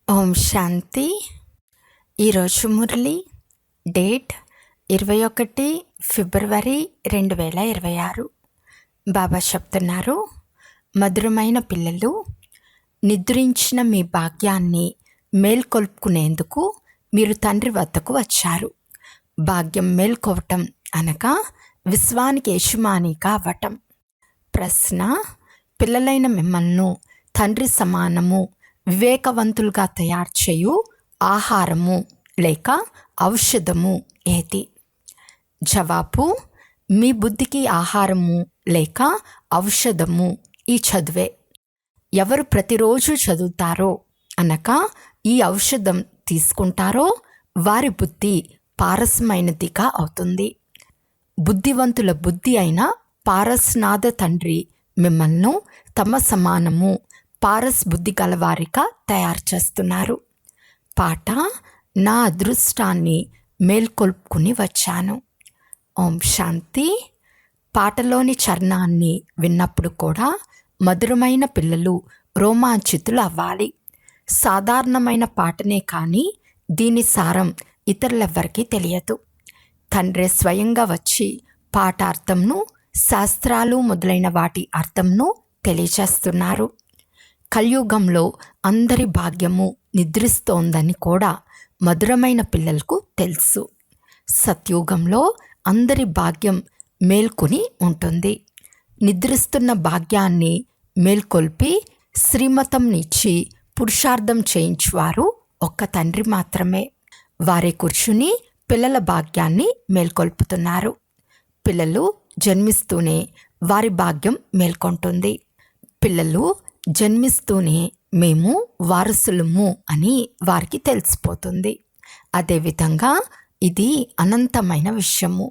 ఓం శాంతి. ఈరోజు మురళి డేట్ 21 ఫిబ్రవరి 2026. బాబా చెప్తున్నారు, మధురమైన పిల్లలు, నిద్రించిన మీ భాగ్యాన్ని మేల్కొల్పుకునేందుకు మీరు తండ్రి వద్దకు వచ్చారు. భాగ్యం మేల్కోవటం అనగా విశ్వానికి యజమానిగా అవ్వటం. ప్రశ్న: పిల్లలైన మిమ్మల్ని తండ్రి సమానము వివేకవంతులుగా తయారు చేయు ఆహారము లేక ఔషధము ఏది? జవాబు: మీ బుద్ధికి ఆహారము లేక ఔషధము ఈ చదువే. ఎవరు ప్రతిరోజు చదువుతారో అనగా ఈ ఔషధం తీసుకుంటారో వారి బుద్ధి పారసమైనదిగా అవుతుంది. బుద్ధివంతుల బుద్ధి అయిన పారస్నాథ తండ్రి మిమ్మల్ని తమ సమానము పారస్ బుద్ధి గలవారిగా తయారు చేస్తున్నారు. పాట: నా అదృష్టాన్ని మేల్కొల్పుకుని వచ్చాను. ఓం శాంతి. పాటలోని చరణాన్ని విన్నప్పుడు కూడా మధురమైన పిల్లలు రోమాంచితులు అవ్వాలి. సాధారణమైన పాటనే కానీ దీని సారం ఇతరులెవ్వరికీ తెలియదు. తండ్రి స్వయంగా వచ్చి పాట అర్థంను, శాస్త్రాలు మొదలైన వాటి అర్థంను తెలియచేస్తున్నారు. కలియుగంలో అందరి భాగ్యము నిద్రిస్తోందని కూడా మధురమైన పిల్లలకు తెలుసు. సత్యుగంలో అందరి భాగ్యం మేల్కొని ఉంటుంది. నిద్రిస్తున్న భాగ్యాన్ని మేల్కొల్పి శ్రీమతంనిచ్చి పురుషార్థం చేయించువారు ఒక్క తండ్రి మాత్రమే. వారే కూర్చుని పిల్లల భాగ్యాన్ని మేల్కొల్పుతున్నారు. పిల్లలు జన్మిస్తూనే వారి భాగ్యం మేల్కొంటుంది. పిల్లలు జన్మిస్తూనే మేము వారసులము అని వారికి తెలిసిపోతుంది. అదేవిధంగా ఇది అనంతమైన విషయము.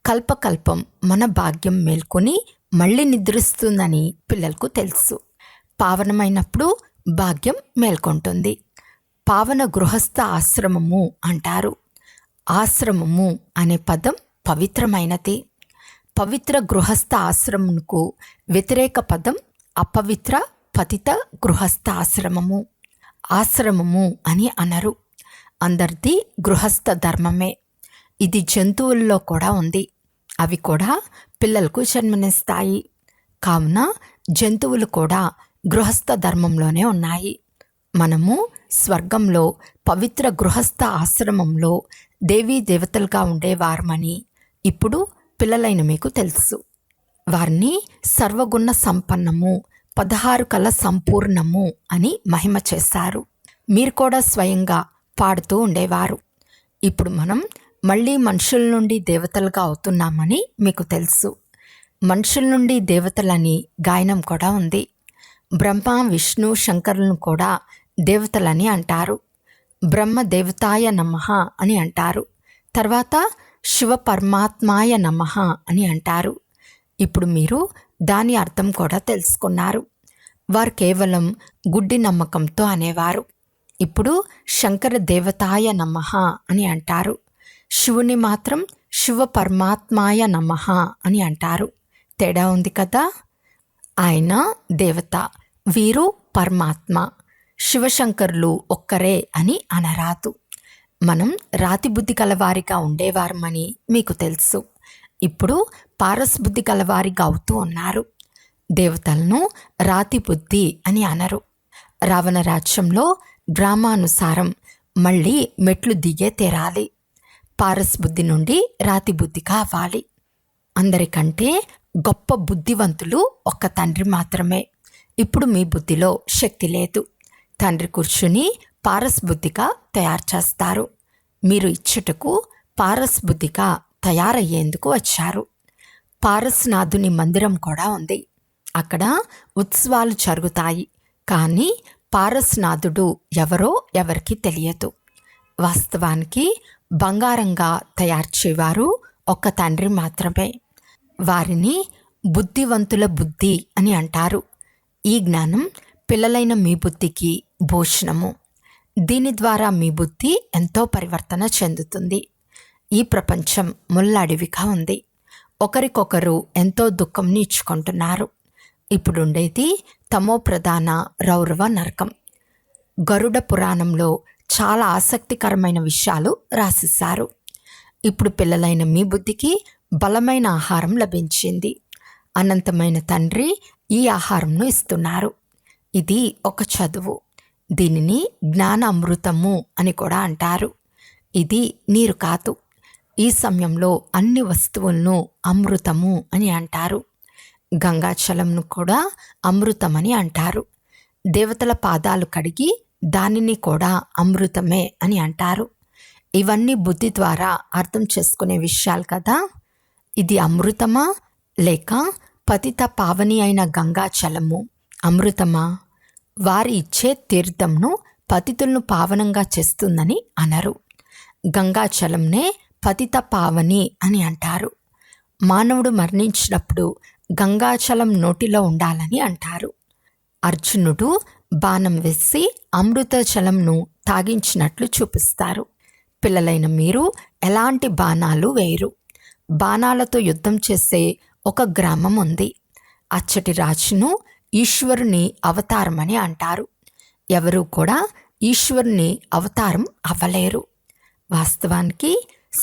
కల్పకల్పం మన భాగ్యం మేల్కొని మళ్ళీ నిద్రిస్తుందని పిల్లలకు తెలుసు. పావనమైనప్పుడు భాగ్యం మేల్కొంటుంది. పావన గృహస్థ ఆశ్రమము అంటారు. ఆశ్రమము అనే పదం పవిత్రమైనది. పవిత్ర గృహస్థ ఆశ్రమంకు వ్యతిరేక పదం అపవిత్ర పతిత గృహస్థ ఆశ్రమము. ఆశ్రమము అని అనరు. అందరిది గృహస్థ ధర్మమే. ఇది జంతువుల్లో కూడా ఉంది. అవి కూడా పిల్లలకు జన్మనిస్తాయి. కావున జంతువులు కూడా గృహస్థ ధర్మంలోనే ఉన్నాయి. మనము స్వర్గంలో పవిత్ర గృహస్థ ఆశ్రమంలో దేవీ దేవతలుగా ఉండేవారమని ఇప్పుడు పిల్లలైన మీకు తెలుసు. వారిని సర్వగుణ సంపన్నము, 16 కళ సంపూర్ణము అని మహిమ చేశారు. మీరు కూడా స్వయంగా పాడుతూ ఉండేవారు. ఇప్పుడు మనం మళ్ళీ మనుషుల నుండి దేవతలుగా అవుతున్నామని మీకు తెలుసు. మనుషుల నుండి దేవతలని గాయనం కూడా ఉంది. బ్రహ్మ, విష్ణు, శంకరులను కూడా దేవతలని అంటారు. బ్రహ్మ దేవతాయ నమః అని అంటారు. తర్వాత శివ పరమాత్మాయ నమః అని అంటారు. ఇప్పుడు మీరు దాని అర్థం కూడా తెలుసుకున్నారు. వారు కేవలం గుడ్డి నమ్మకంతో అనేవారు. ఇప్పుడు శంకర దేవతాయ నమః అని అంటారు. శివుని మాత్రం శివ పరమాత్మాయ నమః అని అంటారు. తేడా ఉంది కదా. ఆయన దేవత, వీరు పరమాత్మ. శివశంకరులు ఒక్కరే అని అనరాదు. మనం రాతి బుద్ధి కలవారిగా ఉండేవారమని మీకు తెలుసు. ఇప్పుడు పారస్ బుద్ధి కలవారిగా అవుతూ ఉన్నారు. దేవతలను రాతి బుద్ధి అని అనరు. రావణ రాజ్యంలో డ్రామానుసారం మళ్ళీ మెట్లు దిగే తీరాలి. పారస్ బుద్ధి నుండి రాతి బుద్ధిగా అవ్వాలి. అందరికంటే గొప్ప బుద్ధివంతులు ఒక్క తండ్రి మాత్రమే. ఇప్పుడు మీ బుద్ధిలో శక్తి లేదు. తండ్రి కూర్చుని పారస్ బుద్ధిగా తయారు చేస్తారు. మీరు ఇచ్చుటకు పారస్ బుద్ధిగా తయారయ్యేందుకు వచ్చారు. పారస్నాథుని మందిరం కూడా ఉంది. అక్కడ ఉత్సవాలు జరుగుతాయి. కానీ పారస్నాథుడు ఎవరో ఎవరికి తెలియదు. వాస్తవానికి బంగారంగా తయారు చేయవారు ఒక్క తండ్రి మాత్రమే. వారిని బుద్ధివంతుల బుద్ధి అని అంటారు. ఈ జ్ఞానం పిల్లలైన మీ బుద్ధికి భూషణము. దీని ద్వారా మీ బుద్ధి ఎంతో పరివర్తన చెందుతుంది. ఈ ప్రపంచం ముళ్ళ అడవిగా ఉంది. ఒకరికొకరు ఎంతో దుఃఖంని ఇచ్చుకుంటున్నారు. ఇప్పుడుండేది తమో ప్రధాన రౌరవ నరకం. గరుడ పురాణంలో చాలా ఆసక్తికరమైన విషయాలు రాసిస్తారు. ఇప్పుడు పిల్లలైన మీ బుద్ధికి బలమైన ఆహారం లభించింది. అనంతమైన తండ్రి ఈ ఆహారంను ఇస్తున్నారు. ఇది ఒక చదువు. దీనిని జ్ఞాన అమృతము అని కూడా అంటారు. ఇది నీరు కాదు. ఈ సమయంలో అన్ని వస్తువులను అమృతము అని అంటారు. గంగాచలంను కూడా అమృతమని అంటారు. దేవతల పాదాలు కడిగి దానిని కూడా అమృతమే అని అంటారు. ఇవన్నీ బుద్ధి ద్వారా అర్థం చేసుకునే విషయాలు కదా. ఇది అమృతమా లేక పతిత పావని అయిన గంగాచలము అమృతమా? వారి ఇచ్చే తీర్థంను పతితులను పావనంగా చేస్తుందని అనరు. గంగాచలంనే పతిత పావని అని అంటారు. మానవుడు మరణించినప్పుడు గంగాచలం నోటిలో ఉండాలని అంటారు. అర్జునుడు బాణం వేసి అమృత జలంను తాగించినట్లు చూపిస్తారు. పిల్లలైన మీరు ఎలాంటి బాణాలు వేయరు. బాణాలతో యుద్ధం చేసే ఒక గ్రామం ఉంది. అచ్చటి రాజును ఈశ్వరుని అవతారమని అంటారు. ఎవరూ కూడా ఈశ్వరుని అవతారం అవ్వలేరు. వాస్తవానికి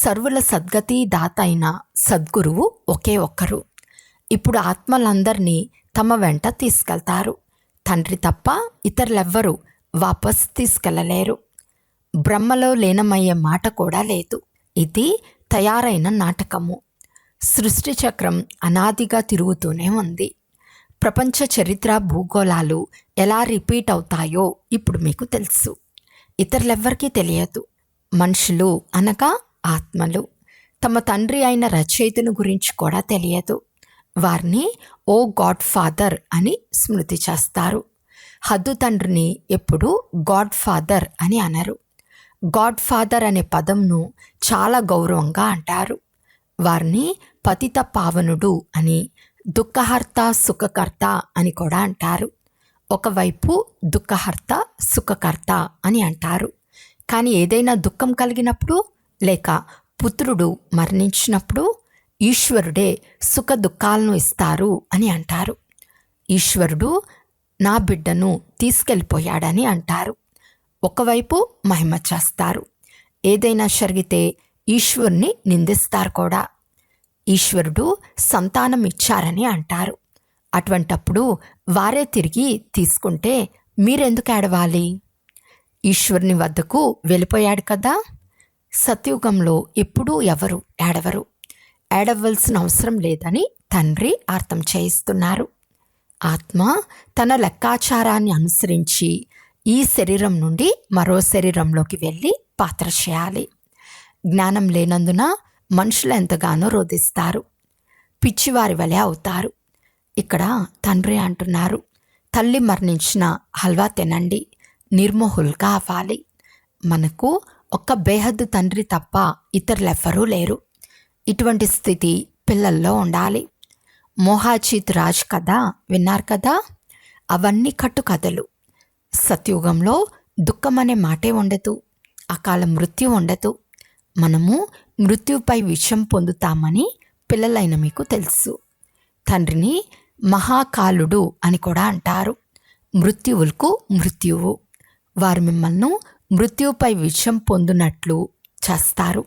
సర్వుల సద్గతి దాత అయిన సద్గురువు ఒకే ఒక్కరు. ఇప్పుడు ఆత్మలందరినీ తమ వెంట తీసుకెళ్తారు. తండ్రి తప్ప ఇతరులెవ్వరూ వాపస్ తీసుకెళ్ళలేరు. బ్రహ్మలో లీనమయ్యే మాట కూడా లేదు. ఇది తయారైన నాటకము. సృష్టి చక్రం అనాదిగా తిరుగుతూనే ఉంది. ప్రపంచ చరిత్ర భూగోళాలు ఎలా రిపీట్ అవుతాయో ఇప్పుడు మీకు తెలుసు. ఇతరులెవ్వరికీ తెలియదు. మనుషులు అనగా ఆత్మలు తమ తండ్రి అయిన రచయితను గురించి కూడా తెలియదు. వారిని ఓ గాడ్ ఫాదర్ అని స్మృతి చేస్తారు. హద్దు తండ్రిని ఎప్పుడూ గాడ్ ఫాదర్ అని అనరు. గాడ్ ఫాదర్ అనే పదంను చాలా గౌరవంగా అంటారు. వారిని పతిత పావనుడు అని, దుఃఖహర్త సుఖకర్త అని కూడా అంటారు. ఒకవైపు దుఃఖహర్త సుఖకర్త అని అంటారు. కానీ ఏదైనా దుఃఖం కలిగినప్పుడు లేక పుత్రుడు మరణించినప్పుడు ఈశ్వరుడే సుఖ దుఃఖాలను ఇస్తారు అని అంటారు. ఈశ్వరుడు నా బిడ్డను తీసుకెళ్ళిపోయాడని అంటారు. ఒకవైపు మహిమ చేస్తారు. ఏదైనా జరిగితే ఈశ్వరుని నిందిస్తారు కూడా. ఈశ్వరుడు సంతానం ఇచ్చారని అంటారు. అటువంటప్పుడు వారే తిరిగి తీసుకుంటే మీరెందుకు ఏడవాలి? ఈశ్వరుని వద్దకు వెళ్ళిపోయాడు కదా. సత్యుగంలో ఎప్పుడూ ఎవరు ఏడవరు. ఏడవలసిన అవసరం లేదని తండ్రి అర్థం చేయిస్తున్నారు. ఆత్మ తన లెక్కాచారాన్ని అనుసరించి ఈ శరీరం నుండి మరో శరీరంలోకి వెళ్ళి పాత్ర చేయాలి. జ్ఞానం లేనందున మనుషులు ఎంతగానో రోధిస్తారు. పిచ్చివారి వలె అవుతారు. ఇక్కడ తండ్రి అంటున్నారు, తల్లి మరణించిన హల్వా తినండి, నిర్మోహులుగా అవ్వాలి. మనకు ఒక్క బేహద్దు తండ్రి తప్ప ఇతరులెవ్వరూ లేరు. ఇటువంటి స్థితి పిల్లల్లో ఉండాలి. మోహాచిత్ రాజ్ కథ విన్నారు కదా. అవన్నీ కట్టుకథలు. సత్యుగంలో దుఃఖం అనే మాటే ఉండదు. అకాల మృత్యు ఉండదు. మనము మృత్యుపై విజయం పొందుతామని పిల్లలైన మీకు తెలుసు. తండ్రిని మహాకాలుడు అని కూడా అంటారు. మృత్యువులకు మృత్యువు. వారు మిమ్మల్ని మృత్యుపై విజయం పొందినట్లు చేస్తారు.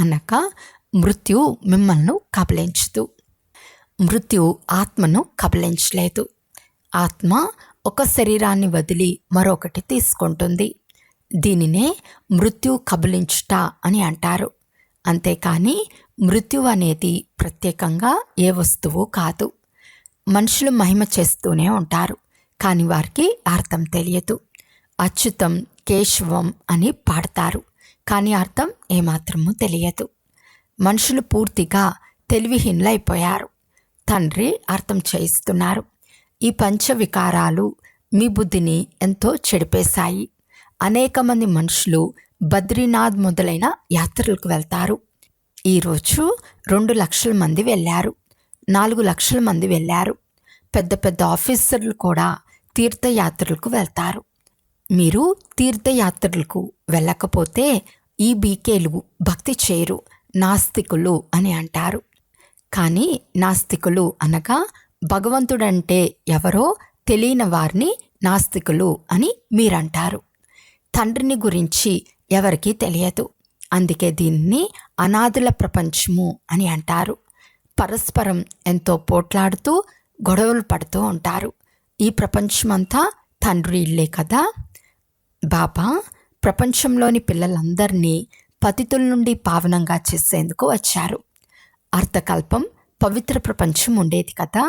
అనగా మృత్యు మిమ్మల్ని కబలించదు. మృత్యు ఆత్మను కబలించలేదు. ఆత్మ ఒక శరీరాన్ని వదిలి మరొకటి తీసుకుంటుంది. దీనినే మృత్యు కబలించుట అని అంటారు. అంతేకాని మృత్యు అనేది ప్రత్యేకంగా ఏ వస్తువు కాదు. మనుషులు మహిమ చేస్తూనే ఉంటారు, కానీ వారికి అర్థం తెలియదు. అచ్యుతం కేశవం అని పాడతారు, కానీ అర్థం ఏమాత్రమూ తెలియదు. మనుషులు పూర్తిగా తెలివిహీనులైపోయారు. తండ్రి అర్థం చేయిస్తున్నారు. ఈ పంచవికారాలు మీ బుద్ధిని ఎంతో చెడిపేశాయి. అనేక మంది మనుషులు బద్రీనాథ్ మొదలైన యాత్రలకు వెళ్తారు. ఈరోజు 2 లక్షల మంది వెళ్ళారు, 4 లక్షల మంది వెళ్ళారు. పెద్ద పెద్ద ఆఫీసర్లు కూడా తీర్థయాత్రలకు వెళ్తారు. మీరు తీర్థయాత్రలకు వెళ్ళకపోతే ఈ బీకేలు భక్తి చేయరు, నాస్తికులు అని అంటారు. కానీ నాస్తికులు అనగా భగవంతుడంటే ఎవరో తెలియని వారిని నాస్తికులు అని మీరంటారు. తండ్రిని గురించి ఎవరికీ తెలియదు. అందుకే దీన్ని అనాథుల ప్రపంచము అని అంటారు. పరస్పరం ఎంతో పోట్లాడుతూ గొడవలు పడుతూ ఉంటారు. ఈ ప్రపంచమంతా తండ్రి ఇల్లే కదా. బాబా ప్రపంచంలోని పిల్లలందరినీ పతితుల నుండి పావనంగా చేసేందుకు వచ్చారు. అర్థకల్పం పవిత్ర ప్రపంచం ఉండేది కదా.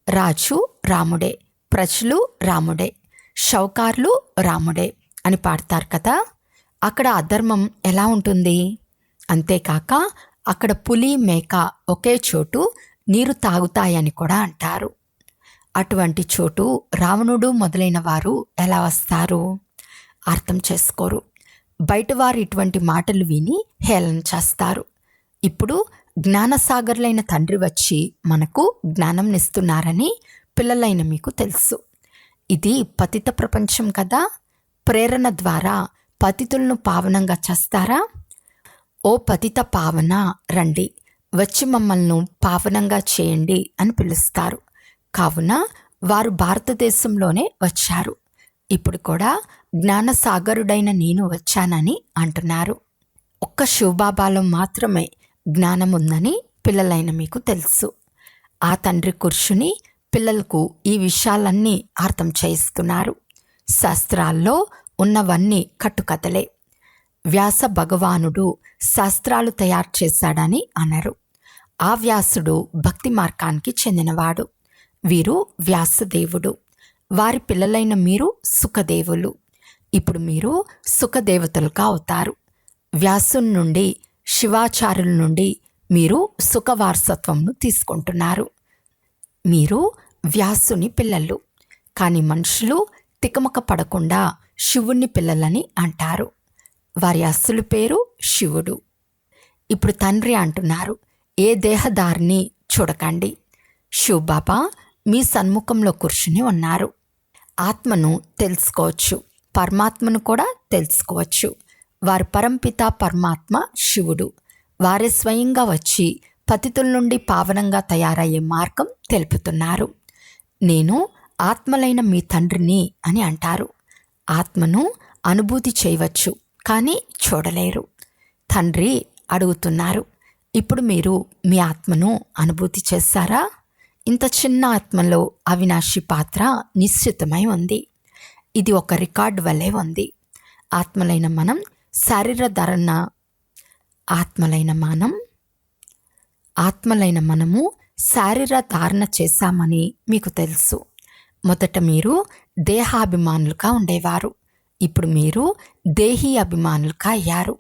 రాజు రాముడే, ప్రజలు రాముడే, షౌకార్లు రాముడే అని పాడతారు కదా. అక్కడ అధర్మం ఎలా ఉంటుంది? అంతేకాక అక్కడ పులి మేక ఒకే చోటు నీరు తాగుతాయని కూడా అంటారు. అటువంటి చోటు రావణుడు మొదలైన వారు ఎలా వస్తారు? అర్థం చేసుకోరు. బయటవారు ఇటువంటి మాటలు విని హేళన చేస్తారు. ఇప్పుడు జ్ఞానసాగర్లైన తండ్రి వచ్చి మనకు జ్ఞానంనిస్తున్నారని పిల్లలైన మీకు తెలుసు. ఇది పతిత ప్రపంచం కదా. ప్రేరణ ద్వారా పతితులను పావనంగా చేస్తారా? ఓ పతిత పావన రండి, వచ్చి మమ్మల్ని పావనంగా చేయండి అని పిలుస్తారు. కావున వారు భారతదేశంలోనే వచ్చారు. ఇప్పుడు కూడా జ్ఞానసాగరుడైన నేను వచ్చానని అంటున్నారు. ఒక్క శివబాబాలో మాత్రమే జ్ఞానం ఉందని పిల్లలైన మీకు తెలుసు. ఆ తండ్రి కూర్చుని పిల్లలకు ఈ విషయాలన్నీ అర్థం చేయిస్తున్నారు. శాస్త్రాల్లో ఉన్నవన్నీ కట్టుకథలే. వ్యాస భగవానుడు శాస్త్రాలు తయారు చేశాడని అనరు. ఆ వ్యాసుడు భక్తి మార్గానికి చెందినవాడు. వీరు వ్యాసదేవుడు. వారి పిల్లలైన మీరు సుఖదేవులు. ఇప్పుడు మీరు సుఖదేవతలుగా అవుతారు. వ్యాసుని నుండి, శివాచార్యుల నుండి మీరు సుఖవారసత్వంను తీసుకుంటున్నారు. మీరు వ్యాసుని పిల్లలు. కానీ మనుషులు తికమక పడకుండా శివుని పిల్లలని అంటారు. వారి అస్సలు పేరు శివుడు. ఇప్పుడు తండ్రి అంటున్నారు, ఏ దేహదారిని చూడకండి. శివబాబా మీ సన్ముఖంలో కూర్చుని ఉన్నారు. ఆత్మను తెలుసుకోవచ్చు, పరమాత్మను కూడా తెలుసుకోవచ్చు. వారి పరంపిత పరమాత్మ శివుడు. వారే స్వయంగా వచ్చి పతితుల నుండి పావనంగా తయారయ్యే మార్గం తెలుపుతున్నారు. నేను ఆత్మలైన మీ తండ్రిని అని అంటారు. ఆత్మను అనుభూతి చేయవచ్చు, కానీ చూడలేరు. తండ్రి అడుగుతున్నారు, ఇప్పుడు మీరు మీ ఆత్మను అనుభూతి చేస్తారా? ఇంత చిన్న ఆత్మలో అవినాశి పాత్ర నిశ్చితమై ఉంది. ఇది ఒక రికార్డు వలె ఉంది. ఆత్మలైన మనం ఆత్మలైన మనము శారీర ధారణ చేశామని మీకు తెలుసు. మొదట మీరు దేహాభిమానులుగా ఉండేవారు. ఇప్పుడు మీరు దేహీ అభిమానులుగా అయ్యారు.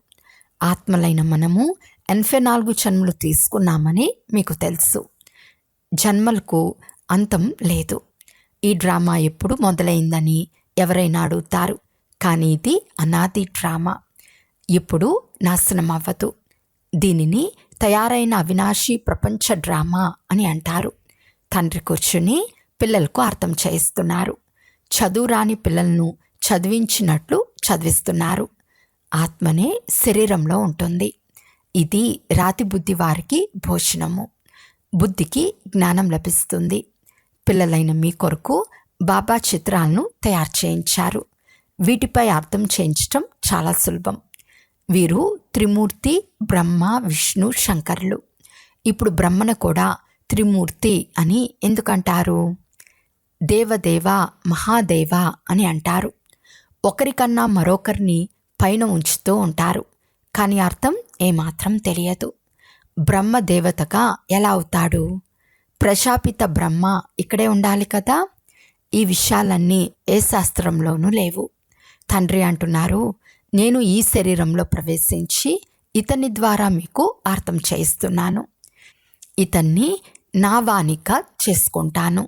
ఆత్మలైన మనము 84 జన్మలు తీసుకున్నామని మీకు తెలుసు. జన్మలకు అంతం లేదు. ఈ డ్రామా ఎప్పుడు మొదలైందని ఎవరైనా అడుగుతారు. కానీ ఇది అనాది డ్రామా, ఎప్పుడు నాశనం అవ్వదు. దీనిని తయారైన అవినాశి ప్రపంచ డ్రామా అని అంటారు. తండ్రి కూర్చుని పిల్లలకు అర్థం చేయిస్తున్నారు. చదువు రాని పిల్లలను చదివించినట్లు చదివిస్తున్నారు. ఆత్మనే శరీరంలో ఉంటుంది. ఇది రాతి బుద్ధి వారికి భోజనము. బుద్ధికి జ్ఞానం లభిస్తుంది. పిల్లలైన మీ కొరకు బాబా చిత్రాలను తయారు చేయించారు. వీటిపై అర్థం చేయించటం చాలా సులభం. వీరు త్రిమూర్తి బ్రహ్మ, విష్ణు, శంకరులు. ఇప్పుడు బ్రహ్మను కూడా త్రిమూర్తి అని ఎందుకంటారు? దేవదేవ, మహాదేవ అని అంటారు. ఒకరికన్నా మరొకరిని పైన ఉంచుతూ ఉంటారు. కానీ అర్థం ఏమాత్రం తెలియదు. బ్రహ్మ దేవతగా ఎలా అవుతాడు? ప్రజాపిత బ్రహ్మ ఇక్కడే ఉండాలి కదా. ఈ విషయాలన్నీ ఏ శాస్త్రంలోనూ లేవు. తండ్రి అంటున్నారు, నేను ఈ శరీరంలో ప్రవేశించి ఇతని ద్వారా మీకు అర్థం చేయిస్తున్నాను. ఇతన్ని నా వానిగా చేసుకుంటాను.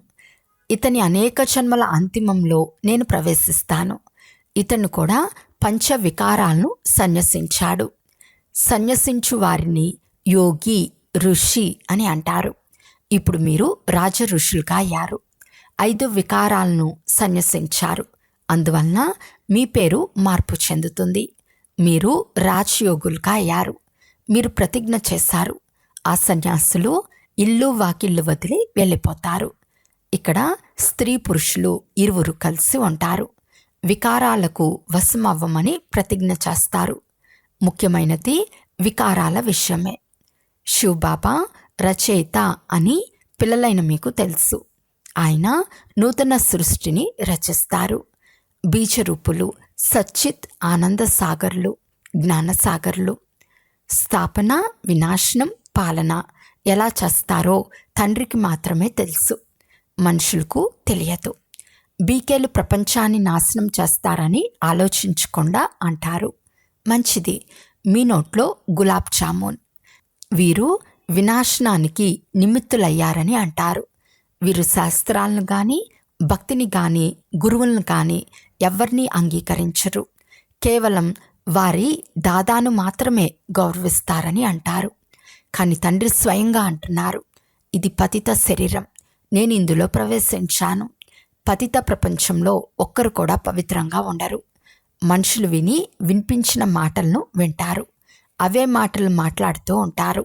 ఇతని అనేక జన్మల అంతిమంలో నేను ప్రవేశిస్తాను. ఇతను కూడా పంచ వికారాలను సన్యసించాడు. సన్యసించు వారిని యోగి, ఋషి అని అంటారు. ఇప్పుడు మీరు రాజ ఋషులుగా అయ్యారు. 5 వికారాలను సన్యసించారు. అందువలన మీ పేరు మార్పు చెందుతుంది. మీరు రాజయోగులుగా అయ్యారు. మీరు ప్రతిజ్ఞ చేశారు. ఆ సన్యాసులు ఇల్లు వాకిళ్ళు వదిలి వెళ్ళిపోతారు. ఇక్కడ స్త్రీ పురుషులు ఇరువురు కలిసి ఉంటారు. వికారాలకు వశమవ్వమని ప్రతిజ్ఞ చేస్తారు. ముఖ్యమైనది వికారాల విషయమే. శివబాబా రచయిత అని పిల్లలైన మీకు తెలుసు. ఆయన నూతన సృష్టిని రచిస్తారు. బీజరూపులు, సచ్చిత్ ఆనంద సాగర్లు, జ్ఞానసాగర్లు. స్థాపన, వినాశనం, పాలన ఎలా చేస్తారో తండ్రికి మాత్రమే తెలుసు, మనుషులకు తెలియదు. బీకేలు ప్రపంచాన్ని నాశనం చేస్తారని ఆలోచించకుండా అంటారు. మంచిది, మీ నోట్లో గులాబ్ జామున్. వీరు వినాశనానికి నిమిత్తులయ్యారని అంటారు. వీరు శాస్త్రాలను కానీ, భక్తిని కానీ, గురువులను కానీ ఎవరిని అంగీకరించరు. కేవలం వారి దాదాను మాత్రమే గౌరవిస్తారని అంటారు. కానీ తండ్రి స్వయంగా అంటున్నారు, ఇది పతిత శరీరం, నేను ఇందులో ప్రవేశించాను. పతిత ప్రపంచంలో ఒక్కరు కూడా పవిత్రంగా ఉండరు. మనుషులు వినిపించిన మాటలను వింటారు, అవే మాటలు మాట్లాడుతూ ఉంటారు.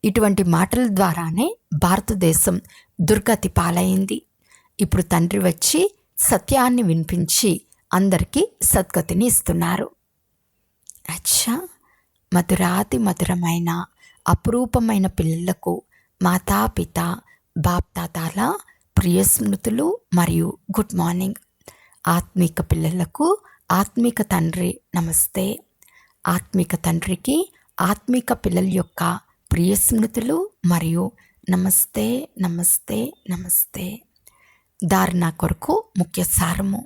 ఇటువంటి మాటల ద్వారానే భారతదేశం దుర్గతి పాలైంది. ఇప్పుడు తండ్రి వచ్చి సత్యాన్ని వినిపించి అందరికీ సద్గతిని ఇస్తున్నారు. అచ్చా, మధురాతి మధురమైన అపురూపమైన పిల్లలకు మాతాపిత బాప్దాదాల ప్రియ స్మృతులు మరియు గుడ్ మార్నింగ్. ఆత్మిక పిల్లలకు ఆత్మిక తండ్రి నమస్తే. ఆత్మిక తండ్రికి ఆత్మిక పిల్లల యొక్క ప్రియ స్మృతులు మరియు నమస్తే నమస్తే నమస్తే. ధారణ కొరకు ముఖ్య సారము.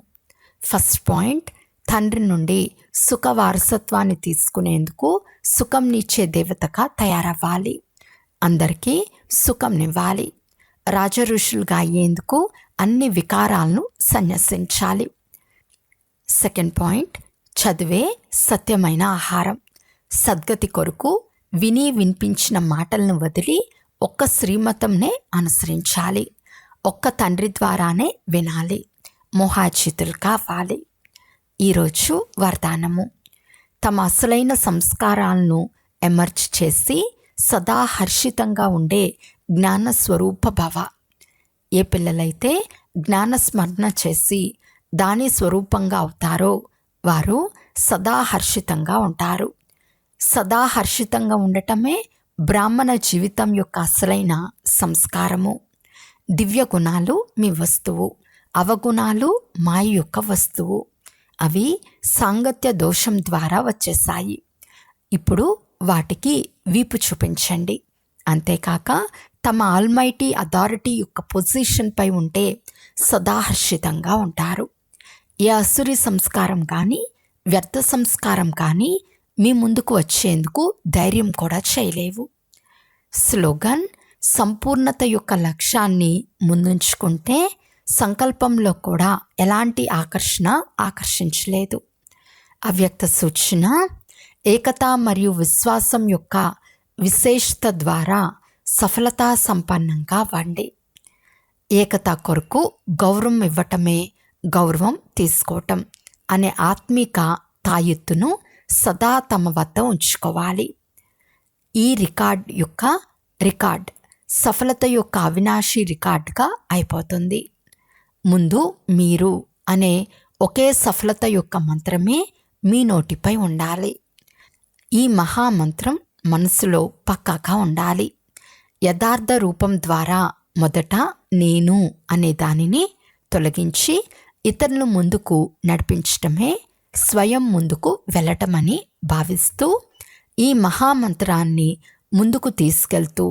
ఫస్ట్ పాయింట్, తండ్రి నుండి సుఖ వారసత్వాన్ని తీసుకునేందుకు సుఖంనిచ్చే దేవతగా తయారవ్వాలి. అందరికీ సుఖంనివ్వాలి. రాజఋషులుగా అయ్యేందుకు అన్ని వికారాలను సన్యసించాలి. సెకండ్ పాయింట్, చదివే సత్యమైన ఆహారం. సద్గతి కొరకు వినిపించిన మాటలను వదిలి ఒక్క శ్రీమతంనే అనుసరించాలి. ఒక్క తండ్రి ద్వారానే వినాలి. మోహాచితులు కావాలి. ఈరోజు వరదానము. తమ అసలైన సంస్కారాలను ఎమర్జ్ చేసి సదా హర్షితంగా ఉండే జ్ఞాన స్వరూప భవ. ఏ పిల్లలైతే జ్ఞాన స్మరణ చేసి దాని స్వరూపంగా అవుతారో వారు సదా హర్షితంగా ఉంటారు. సదా హర్షితంగా ఉండటమే బ్రాహ్మణ జీవితం యొక్క అసలైన సంస్కారము. దివ్య గుణాలు మీ వస్తువు, అవగుణాలు మాయ యొక్క వస్తువు. అవి సాంగత్య దోషం ద్వారా వచ్చేసాయి. ఇప్పుడు వాటికి వీపు చూపించండి. అంతేకాక తమ ఆల్మైటీ అథారిటీ యొక్క పొజిషన్పై ఉంటే సదాహర్షితంగా ఉంటారు. ఏ అసురి సంస్కారం కానీ, వ్యర్థ సంస్కారం కానీ మీ ముందుకు వచ్చేందుకు ధైర్యం కూడా చేయలేవు. స్లోగన్: సంపూర్ణత యొక్క లక్ష్యాన్ని ముందుంచుకుంటే సంకల్పంలో కూడా ఎలాంటి ఆకర్షణ ఆకర్షించలేదు. అవ్యక్త సూచన: ఏకత మరియు విశ్వాసం యొక్క విశేషత ద్వారా సఫలతా సంపన్నంగా అవ్వండి. ఏకత కొరకు గౌరవం ఇవ్వటమే గౌరవం తీసుకోవటం అనే ఆత్మిక తాయెత్తును సదా తమ వద్ద ఉంచుకోవాలి. ఈ రికార్డ్ సఫలత యొక్క అవినాశి రికార్డుగా అయిపోతుంది. ముందు మీరు అనే ఒకే సఫలత యొక్క మంత్రమే మీ నోటిపై ఉండాలి. ఈ మహామంత్రం మనసులో పక్కాగా ఉండాలి. యథార్థ రూపం ద్వారా మొదట నేను అనే దానిని తొలగించి ఇతరులను ముందుకు నడిపించటమే స్వయం ముందుకు వెళ్ళటమని భావిస్తూ ఈ మహామంత్రాన్ని ముందుకు తీసుకెళ్తూ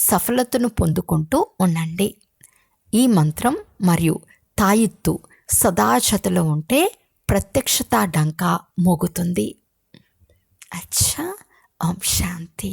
సఫలతను పొందుకుంటూ ఉండండి. ఈ మంత్రం మరియు తాయిత్తు సదాచతలో ఉంటే ప్రత్యక్షత డంకా మోగుతుంది. అచ్చా, ఓం శాంతి.